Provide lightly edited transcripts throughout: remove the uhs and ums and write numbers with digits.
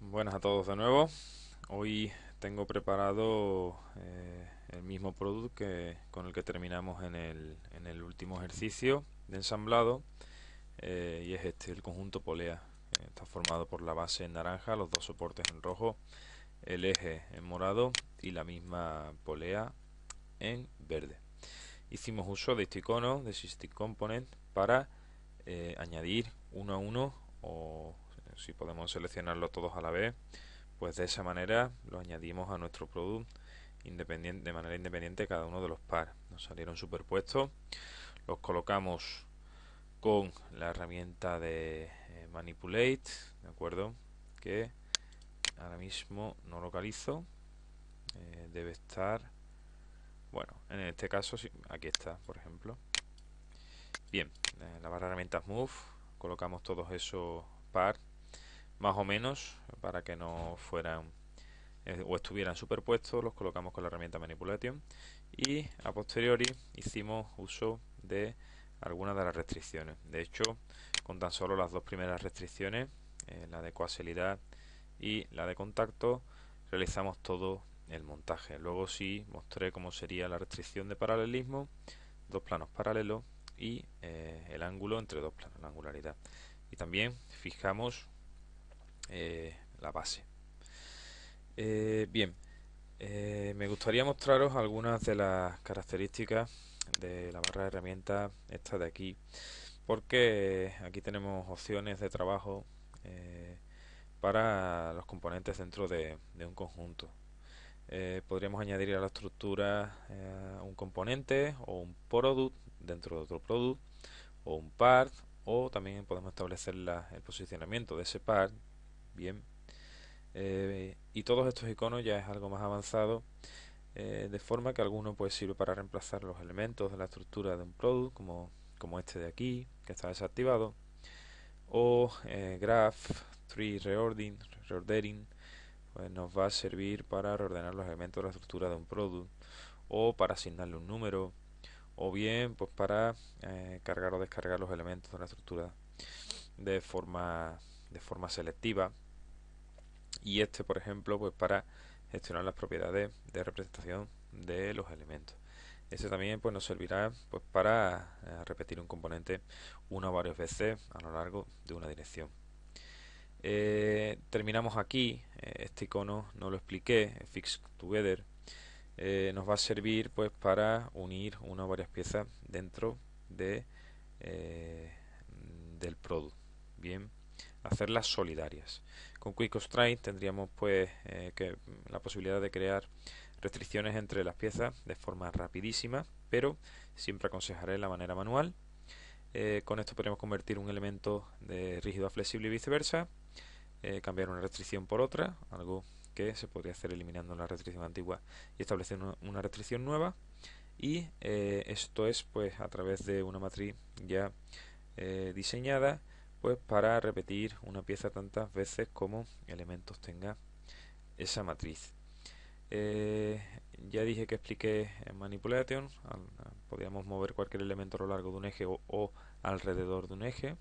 Buenas a todos de nuevo. Hoy tengo preparado el mismo producto que con el que terminamos en el último ejercicio de ensamblado, y es este, el conjunto polea. Está formado por la base en naranja, los dos soportes en rojo, el eje en morado y la misma polea en verde. Hicimos uso de este icono de System Component para añadir uno a uno, o si podemos seleccionarlo todos a la vez, pues de esa manera lo añadimos a nuestro product de manera independiente cada uno de los par. Nos salieron superpuestos, los colocamos con la herramienta de Manipulate, ¿de acuerdo? Que ahora mismo no localizo, debe estar, bueno, en este caso sí, aquí está, por ejemplo. Bien, en la barra de herramientas Move colocamos todos esos par más o menos para que no fueran o estuvieran superpuestos, los colocamos con la herramienta Manipulation y a posteriori hicimos uso de algunas de las restricciones. De hecho, con tan solo las dos primeras restricciones, la de coaxialidad y la de contacto, realizamos todo el montaje. Luego sí mostré cómo sería la restricción de paralelismo, dos planos paralelos y el ángulo entre dos planos, la angularidad. Y también fijamos la base. Bien, me gustaría mostraros algunas de las características de la barra de herramientas esta de aquí, porque aquí tenemos opciones de trabajo para los componentes dentro de un conjunto. Podríamos añadir a la estructura un componente o un product dentro de otro product, o un part, o también podemos establecer el posicionamiento de ese part. Bien, y todos estos iconos ya es algo más avanzado, de forma que alguno pues sirve para reemplazar los elementos de la estructura de un product, como este de aquí, que está desactivado, o graph, tree reordering, pues nos va a servir para reordenar los elementos de la estructura de un product, o para asignarle un número, o bien pues para cargar o descargar los elementos de la estructura de forma, de forma selectiva. Y este, por ejemplo, pues para gestionar las propiedades de representación de los elementos. Este también pues nos servirá pues para repetir un componente una o varias veces a lo largo de una dirección. Terminamos aquí. Este icono no lo expliqué, Fix Together. Nos va a servir pues para unir una o varias piezas dentro de eh, del product. Bien, hacerlas solidarias. Con Quick Constraint tendríamos pues la posibilidad de crear restricciones entre las piezas de forma rapidísima, pero siempre aconsejaré la manera manual. Con esto podríamos convertir un elemento de rígido a flexible y viceversa, cambiar una restricción por otra, algo que se podría hacer eliminando la restricción antigua y establecer una restricción nueva. Y esto es pues a través de una matriz ya diseñada pues para repetir una pieza tantas veces como elementos tenga esa matriz. Eh, ya dije que expliqué en Manipulation, podríamos mover cualquier elemento a lo largo de un eje o alrededor de un eje.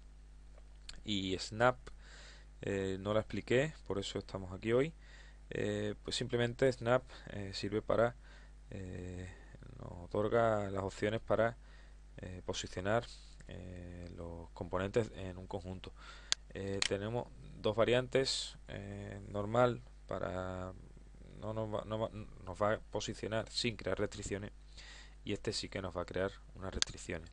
Y Snap no la expliqué, por eso estamos aquí hoy. Pues simplemente Snap sirve para nos otorga las opciones para posicionar los componentes en un conjunto. Tenemos dos variantes, normal para nos va a posicionar sin crear restricciones, y este sí que nos va a crear unas restricciones.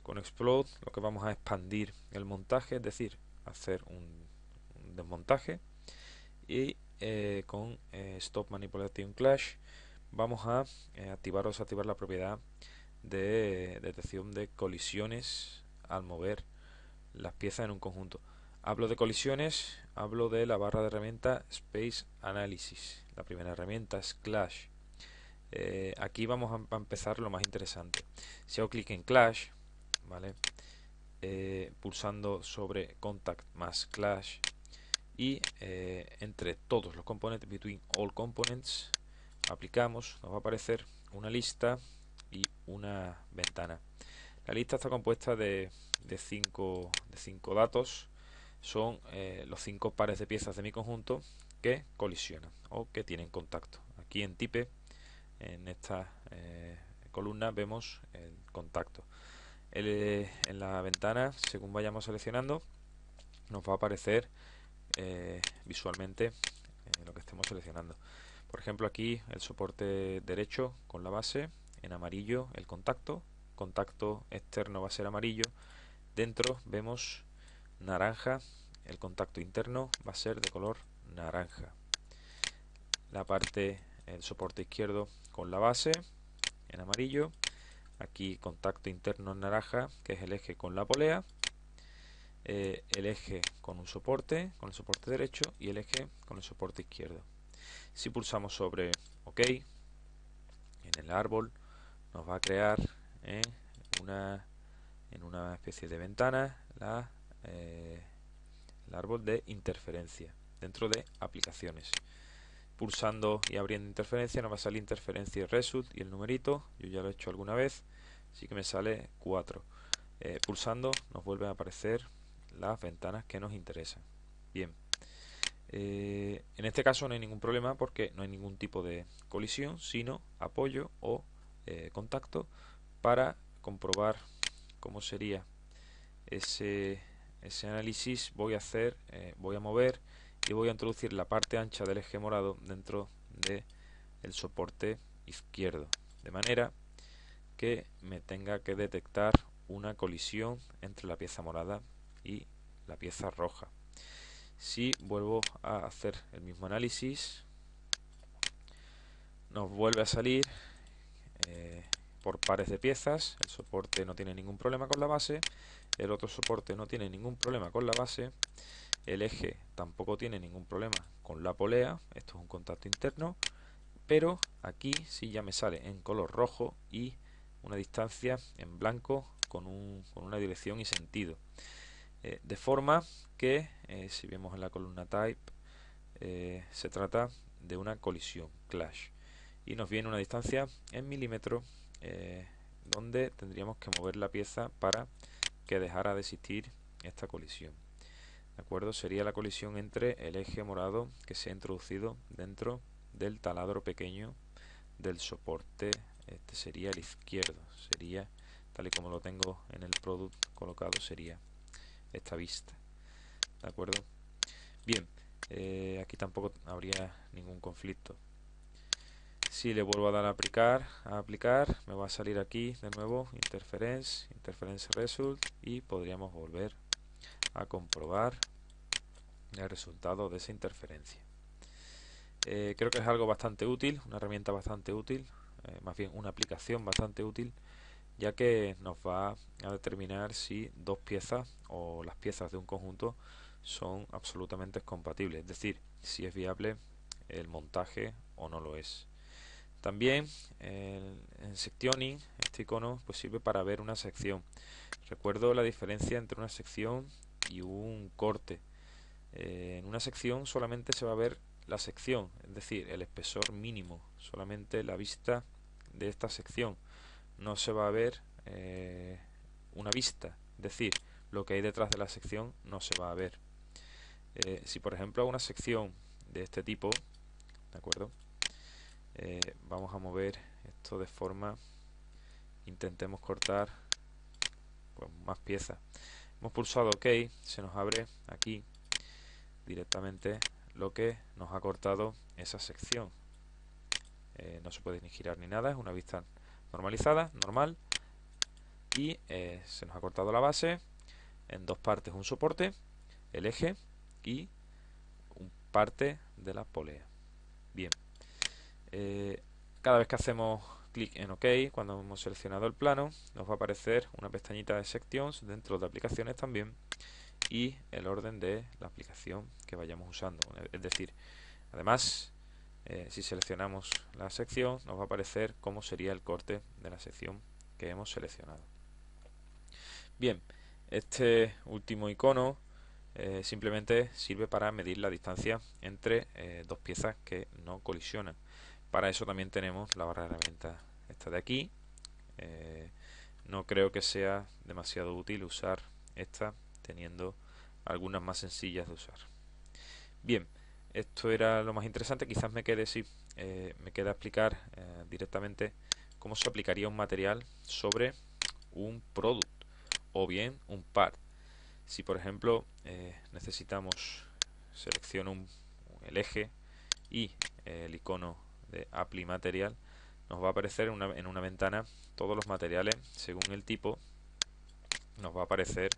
Con Explode lo que vamos a expandir el montaje, es decir, hacer un desmontaje, y con Stop Manipulation Clash vamos a activar o desactivar la propiedad de detección de colisiones al mover las piezas en un conjunto. Hablo de colisiones, hablo de la barra de herramienta Space Analysis. La primera herramienta es Clash. Aquí vamos a empezar lo más interesante. Si hago clic en Clash, ¿vale? Pulsando sobre Contact más Clash, y entre todos los componentes, Between All Components, aplicamos, nos va a aparecer una lista y una ventana. La lista está compuesta de cinco datos, son los 5 pares de piezas de mi conjunto que colisionan o que tienen contacto. Aquí en Type, en esta columna, vemos el contacto. En la ventana, según vayamos seleccionando, nos va a aparecer visualmente lo que estemos seleccionando. Por ejemplo, aquí el soporte derecho con la base, en amarillo el contacto, contacto externo va a ser amarillo, dentro vemos naranja, el contacto interno va a ser de color naranja. La parte, el soporte izquierdo con la base en amarillo, aquí contacto interno en naranja, que es el eje con la polea, el eje con un soporte, con el soporte derecho, y el eje con el soporte izquierdo. Si pulsamos sobre OK, en el árbol nos va a crear una, en una especie de ventana el árbol de interferencia dentro de aplicaciones. Pulsando y abriendo interferencia nos va a salir interferencia y result y el numerito, yo ya lo he hecho alguna vez, así que me sale 4. Pulsando nos vuelven a aparecer las ventanas que nos interesan. Bien, en este caso no hay ningún problema porque no hay ningún tipo de colisión, sino apoyo o contacto. Para comprobar cómo sería ese análisis, voy a mover y voy a introducir la parte ancha del eje morado dentro del soporte izquierdo, de manera que me tenga que detectar una colisión entre la pieza morada y la pieza roja. Si vuelvo a hacer el mismo análisis, nos vuelve a salir por pares de piezas. El soporte no tiene ningún problema con la base, el otro soporte no tiene ningún problema con la base, el eje tampoco tiene ningún problema con la polea, esto es un contacto interno, pero aquí sí ya me sale en color rojo y una distancia en blanco con una dirección y sentido. De forma que, si vemos en la columna Type, se trata de una colisión, clash, y nos viene una distancia en milímetros donde tendríamos que mover la pieza para que dejara de existir esta colisión. ¿De acuerdo? Sería la colisión entre el eje morado que se ha introducido dentro del taladro pequeño del soporte. Este sería el izquierdo, sería tal y como lo tengo en el product colocado, sería esta vista. ¿De acuerdo? Bien, aquí tampoco habría ningún conflicto. Si le vuelvo a dar a aplicar, me va a salir aquí de nuevo interference result, y podríamos volver a comprobar el resultado de esa interferencia. Creo que es algo bastante útil, una herramienta bastante útil, más bien una aplicación bastante útil, ya que nos va a determinar si dos piezas o las piezas de un conjunto son absolutamente compatibles, es decir, si es viable el montaje o no lo es. También en sectioning, este icono pues sirve para ver una sección. Recuerdo la diferencia entre una sección y un corte. En una sección solamente se va a ver la sección, es decir, el espesor mínimo, solamente la vista de esta sección. No se va a ver una vista, es decir, lo que hay detrás de la sección no se va a ver. Si por ejemplo hago una sección de este tipo, ¿de acuerdo? Vamos a mover esto de forma, intentemos cortar pues, más piezas. Hemos pulsado OK, se nos abre aquí directamente lo que nos ha cortado esa sección. No se puede ni girar ni nada, es una vista normalizada, normal, y se nos ha cortado la base en dos partes, un soporte, el eje y parte de la polea. Bien, cada vez que hacemos clic en OK, cuando hemos seleccionado el plano, nos va a aparecer una pestañita de sections dentro de aplicaciones también, y el orden de la aplicación que vayamos usando. Es decir, además, si seleccionamos la sección, nos va a aparecer cómo sería el corte de la sección que hemos seleccionado. Bien, este último icono simplemente sirve para medir la distancia entre dos piezas que no colisionan. Para eso también tenemos la barra de herramientas esta de aquí. No creo que sea demasiado útil usar esta teniendo algunas más sencillas de usar. Bien, esto era lo más interesante. Quizás me quede, sí, me queda explicar directamente cómo se aplicaría un material sobre un product o bien un part. Si por ejemplo necesitamos, selecciono el eje y el icono de Apply Material, nos va a aparecer en una ventana todos los materiales según el tipo. Nos va a aparecer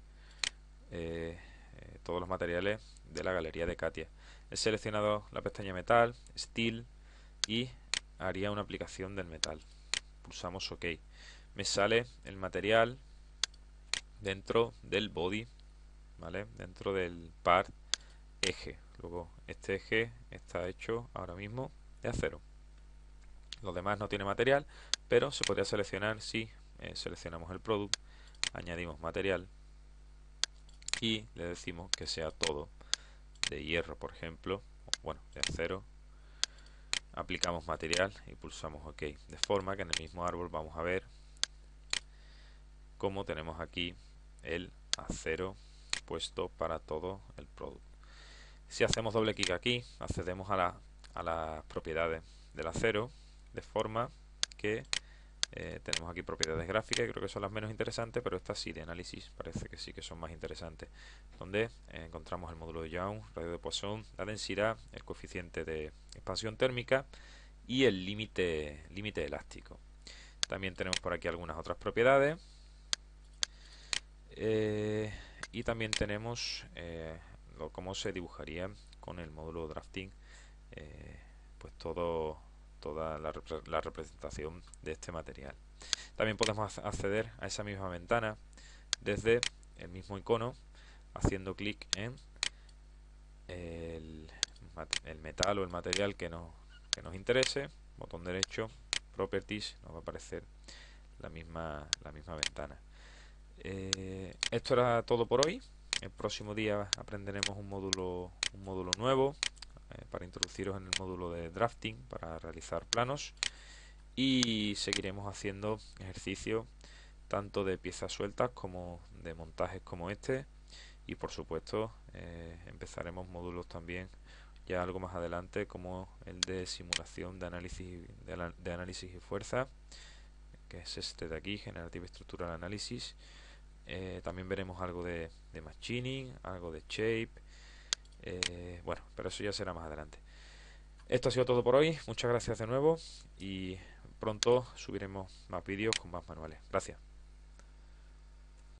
todos los materiales de la galería de Katia. He seleccionado la pestaña Metal, Steel y haría una aplicación del metal. Pulsamos OK. Me sale el material dentro del body, ¿vale? Dentro del part eje. Luego este eje está hecho ahora mismo de acero. Los demás no tiene material, pero se podría seleccionar si seleccionamos el product, añadimos material y le decimos que sea todo de hierro, por ejemplo, bueno, de acero. Aplicamos material y pulsamos OK, de forma que en el mismo árbol vamos a ver cómo tenemos aquí el acero puesto para todo el producto. Si hacemos doble clic aquí, accedemos a las propiedades del acero, de forma que tenemos aquí propiedades gráficas, creo que son las menos interesantes, pero estas sí, de análisis, parece que sí que son más interesantes, donde encontramos el módulo de Young, radio de Poisson, la densidad, el coeficiente de expansión térmica y el límite elástico. También tenemos por aquí algunas otras propiedades, y también tenemos cómo se dibujaría con el módulo drafting, pues toda la representación de este material. También podemos acceder a esa misma ventana desde el mismo icono, haciendo clic en el metal o el material que nos interese, botón derecho, Properties, nos va a aparecer la misma ventana. Esto era todo por hoy. El próximo día aprenderemos un módulo nuevo para introduciros en el módulo de drafting para realizar planos, y seguiremos haciendo ejercicios tanto de piezas sueltas como de montajes como este, y por supuesto empezaremos módulos también ya algo más adelante como el de simulación de análisis y fuerza, que es este de aquí, Generative Structural Analysis. También veremos algo de machining, algo de shape, bueno, pero eso ya será más adelante. Esto ha sido todo por hoy, muchas gracias de nuevo y pronto subiremos más vídeos con más manuales. Gracias.